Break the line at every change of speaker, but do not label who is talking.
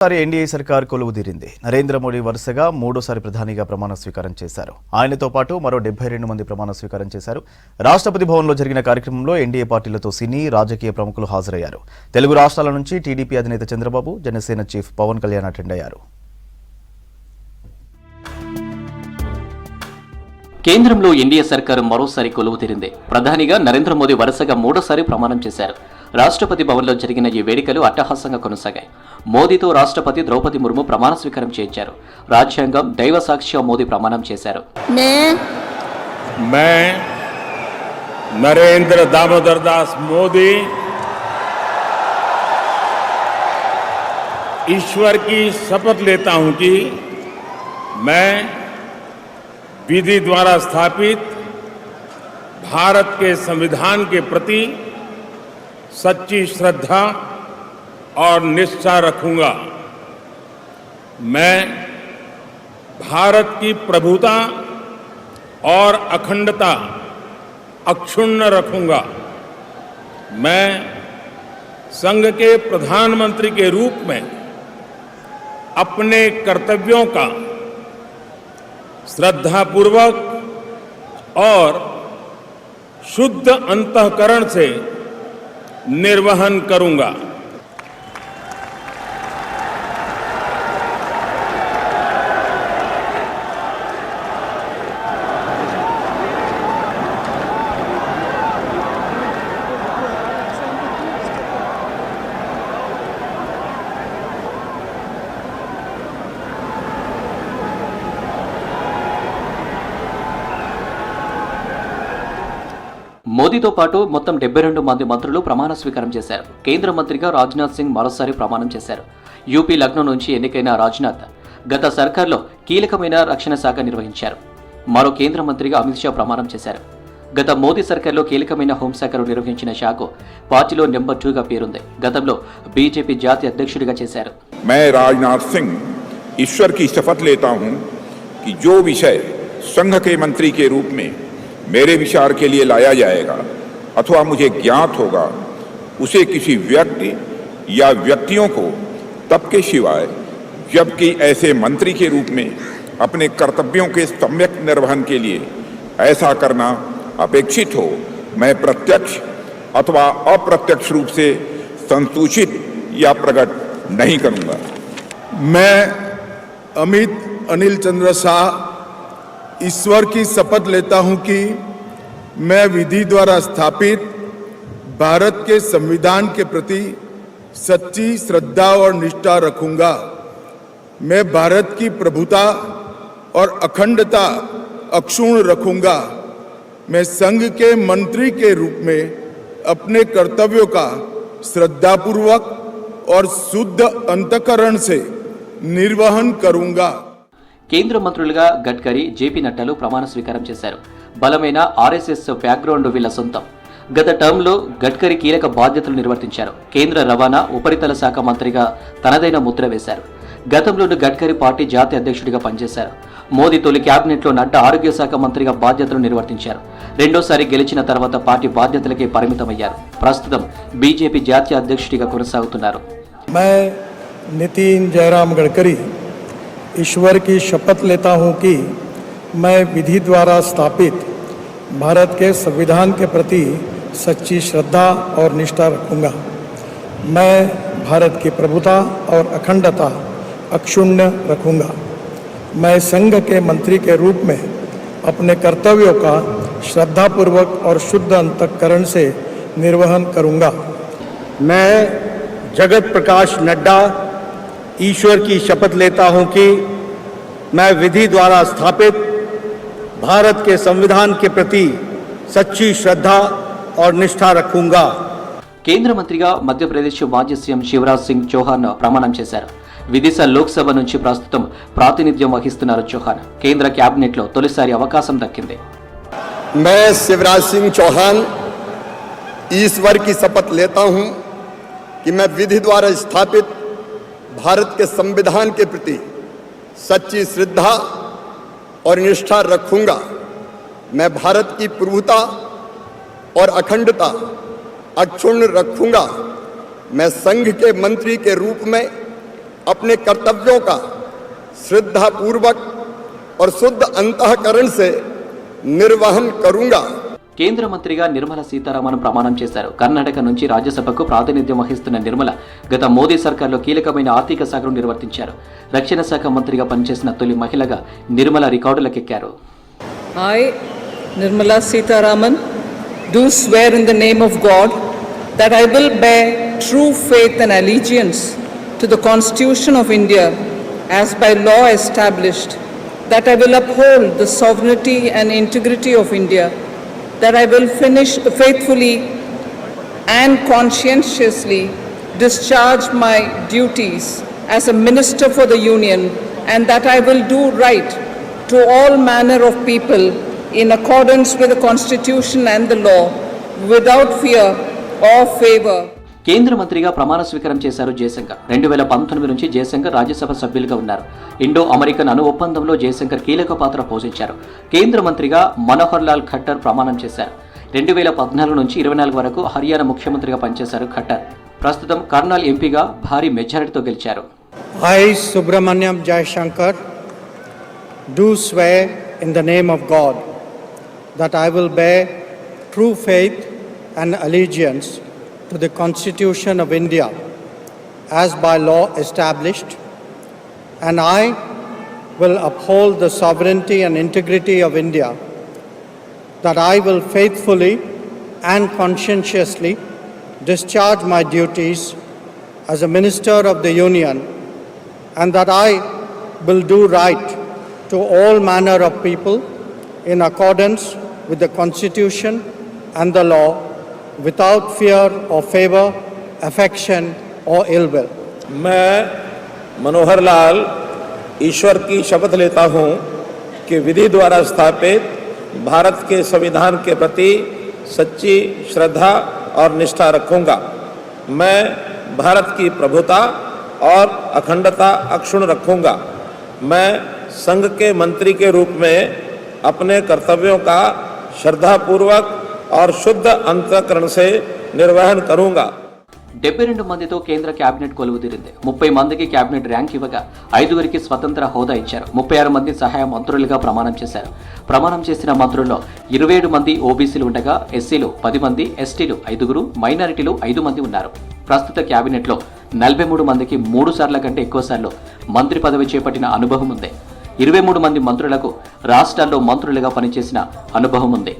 NDA సర్కార్ కొలువుదీరింది. నరేంద్ర మోడీ వరుసగా మూడోసారి ప్రధానిగా ప్రమాణ స్వీకారం చేశారు. ఆయనతో పాటు మరో 72 మంది ప్రమాణ స్వీకారం చేశారు. రాష్ట్రపతి భవన్లో జరిగిన కార్యక్రమంలో ఎన్డీఏ పార్టీలతో సినీ రాజకీయ ప్రముఖులు హాజరయ్యారు. తెలుగు రాష్ట్రాల నుంచి టీడీపీ అధినేత చంద్రబాబు, జనసేన చీఫ్ పవన్ కళ్యాణ్ అటెండ్ అయ్యారు.
కేంద్రంలో ఎన్డీఏ సర్కారు మరోసారి కొలువుతీరింది. ప్రధానిగా నరేంద్ర మోదీ వరుసగా మూడోసారి ప్రమాణం చేశారు. రాష్ట్రపతి భవన్లో జరిగిన ఈ వేడుకలు అట్టహాసంగా కొనసాగాయి. మోదీతో రాష్ట్రపతి ద్రౌపది ముర్ము ప్రమాణ స్వీకారం చేయించారు. రాజ్యాంగం, దైవ సాక్ష్యం మోదీ ప్రమాణం చేశారు.
मैं नरेंद्र दामोदर दास मोदी ईश्वर की शपथ लेता हूं कि मैं विधि द्वारा स्थापित भारत के संविधान के प्रति सच्ची श्रद्धा और निष्ठा रखूंगा। मैं भारत की प्रभुता और अखंडता अक्षुण्ण रखूंगा। मैं संघ के प्रधानमंत्री के रूप में अपने कर्तव्यों का श्रद्धापूर्वक और शुद्ध अंतःकरण से निर्वहन करूंगा।
మోదీతో పాటు మొత్తం 72 మంది మంత్రులు ప్రమాణ స్వీకారం చేశారు. కేంద్ర మంత్రిగా రాజ్నాథ్ సింగ్ మరోసారి ప్రమాణం చేశారు. యూపీ లక్నో నుంచి ఎన్నికైన రాజ్నాథ్ గత సర్కార్లో కీలకమైన రక్షణ శాఖ నిర్వహించారు. మరో కేంద్ర మంత్రిగా అమిత్ షా ప్రమాణం చేశారు. గత మోదీ సర్కార్లో కీలకమైన హోంశాఖను నిర్వహించిన షాకు పార్టీలో నెంబర్ 2గా పేరుంది. గతంలో బీజేపీ జాతీయ అధ్యక్షుడిగా చేశారు.
मैं राजनाथ सिंह ईश्वर की शपथ लेता हूं कि जो विषय संघ के मंत्री के रूप में मेरे विचार के लिए लाया जाएगा अथवा मुझे ज्ञात होगा उसे किसी व्यक्ति या व्यक्तियों को तब के सिवाय जबकि ऐसे मंत्री के रूप में अपने कर्तव्यों के सम्यक निर्वहन के लिए ऐसा करना अपेक्षित हो मैं प्रत्यक्ष अथवा अप्रत्यक्ष रूप से संसूचित या प्रकट नहीं करूंगा।
मैं अमित अनिल चंद्र शाह ईश्वर की शपथ लेता हूं कि मैं विधि द्वारा स्थापित भारत के संविधान के प्रति सच्ची श्रद्धा और निष्ठा रखूंगा। मैं भारत की प्रभुता और अखंडता अक्षुण्ण रखूंगा। मैं संघ के मंत्री के रूप में अपने कर्तव्यों का श्रद्धापूर्वक और शुद्ध अंतःकरण से निर्वहन करूंगा।
కేంద్ర మంత్రులుగా గడ్కరీ, జేపీ నడ్డాలు ప్రమాణ స్వీకారం చేశారు. బలమైన ఆర్ఎస్ఎస్ బ్యాక్గ్రౌండ్ వీళ్ల సొంతం. గత టర్మ్లో గడ్కరీ కీలక బాధ్యతలు నిర్వర్తించారు. కేంద్ర రవాణా, ఉపరితల శాఖ మంత్రిగా తనదైన ముద్ర వేశారు. గతంలోనూ గడ్కరీ పార్టీ జాతీయ అధ్యక్షుడిగా పనిచేశారు. మోదీ తొలి క్యాబినెట్లో నడ్డా ఆరోగ్య శాఖ మంత్రిగా బాధ్యతలు నిర్వర్తించారు. రెండోసారి గెలిచిన తర్వాత పార్టీ బాధ్యతలకే పరిమితమయ్యారు. ప్రస్తుతం బీజేపీ జాతీయ అధ్యక్షుడిగా కొనసాగుతున్నారు.
नितिन जयराम गडकरी ईश्वर की शपथ लेता हूं कि मैं विधि द्वारा स्थापित भारत के संविधान के प्रति सच्ची श्रद्धा और निष्ठा रखूंगा। मैं भारत की प्रभुता और अखंडता अक्षुण्ण रखूंगा। मैं संघ के मंत्री के रूप में अपने कर्तव्यों का श्रद्धापूर्वक और शुद्ध अंतःकरण से निर्वहन करूंगा।
मैं जगत प्रकाश नड्डा ईश्वर की शपथ लेता हूं कि मैं विधि द्वारा स्थापित भारत के संविधान के प्रति सच्ची श्रद्धा और निष्ठा रखूंगा।
కేంద్ర మంత్రిగా మధ్యప్రదేశ్ మాజీ సీఎం శివరాజ్ సింగ్ చౌహాన్ ప్రమాణం చేశారు. విదిశా లోక్సభ నుంచి ప్రస్తుతం ప్రాతినిధ్యం వహిస్తున్నారు చౌహాన్. కేంద్ర క్యాబినెట్లో తొలిసారి అవకాశం దక్కింది.
मैं शिवराज सिंह चौहान ईश्वर की शपथ लेता हूं कि मैं विधि द्वारा स्थापित भारत के संविधान के प्रति सच्ची श्रद्धा और निष्ठा रखूंगा। मैं भारत की प्रभुता और अखंडता अक्षुण्ण रखूंगा। मैं संघ के मंत्री के रूप में अपने कर्तव्यों का श्रद्धापूर्वक और शुद्ध अंतःकरण से निर्वहन करूंगा।
కేంద్ర మంత్రిగా నిర్మలా సీతారామన్ ప్రమాణం చేశారు. కర్ణాటక నుంచి రాజ్యసభకు ప్రాతినిధ్యం వహిస్తున్న నిర్మల గత మోదీ సర్కార్లో కీలకమైన ఆర్థిక శాఖను నిర్వర్తించారు. రక్షణ శాఖ మంత్రిగా పనిచేసిన తొలి మహిళగా Nirmala రికార్డులకెక్కారు.
I, Nirmala Sitharaman, do swear in the name of God that I will bear true faith and allegiance to the Constitution of India as by law established, that I will uphold the sovereignty and integrity of India, that I will faithfully and conscientiously discharge my duties as a minister for the Union, and that I will do right to all manner of people in accordance with the Constitution and the law, without fear or favor.
కేంద్ర మంత్రిగా ప్రమాణ స్వీకారం చేశారు జయశంకర్. 2019 నుంచి జయశంకర్ రాజ్యసభ సభ్యులుగా ఉన్నారు. Indo American అణు ఒప్పందంలో జయశంకర్ కీలక పాత్ర పోషించారు. కేంద్ర మంత్రిగా మనోహర్ లాల్ ఖట్టర్ ప్రమాణం చేశారు. 2014 నుంచి 24 వరకు హర్యానా ముఖ్యమంత్రిగా పనిచేశారు ఖట్టర్. ప్రస్తుతం కర్నాల్ ఎంపీగా భారీ మెజారిటీతో గెలిచారు.
I, Subramanyam Jaishankar, do swear in the name of God that I will bear true faith and allegiance to the Constitution of India as by law established, and I will uphold the sovereignty and integrity of India, that I will faithfully and conscientiously discharge my duties as a minister of the Union, and that I will do right to all manner of people in accordance with the Constitution and the law, without fear or favor, affection or ill will.
मैं मनोहर लाल ईश्वर की शपथ लेता हूँ कि विधि द्वारा स्थापित भारत के संविधान के प्रति सच्ची श्रद्धा और निष्ठा रखूँगा। मैं भारत की प्रभुता और अखंडता अक्षुण्ण रखूँगा। मैं संघ के मंत्री के रूप में अपने कर्तव्यों का श्रद्धापूर्वक और शुद्ध अंतःकरण से निर्वहन करूँगा।
72 మందితో కేంద్ర కేబినెట్ కొలువుదీరింది. 30 మందికి కేబినెట్ ర్యాంక్ ఇవ్వగా 5గురికి స్వతంత్ర హోదా ఇచ్చారు. 36 మంది సహాయ మంత్రులుగా ప్రమాణం చేశారు. ప్రమాణం చేసిన మంత్రుల్లో 27 మంది ఓబీసీలు ఉండగా ఎస్సీలు 10 మంది, ఎస్టీలు 5గురు, మైనారిటీలు 5 మంది ఉన్నారు. ప్రస్తుత కేబినెట్లో 43 మందికి 3 సార్ల కంటే ఎక్కువ సార్లు మంత్రి పదవి చేపట్టిన అనుభవం ఉంది. 23 మంది మంత్రులకు రాష్ట్రాల్లో మంత్రులుగా పనిచేసిన అనుభవం ఉంది.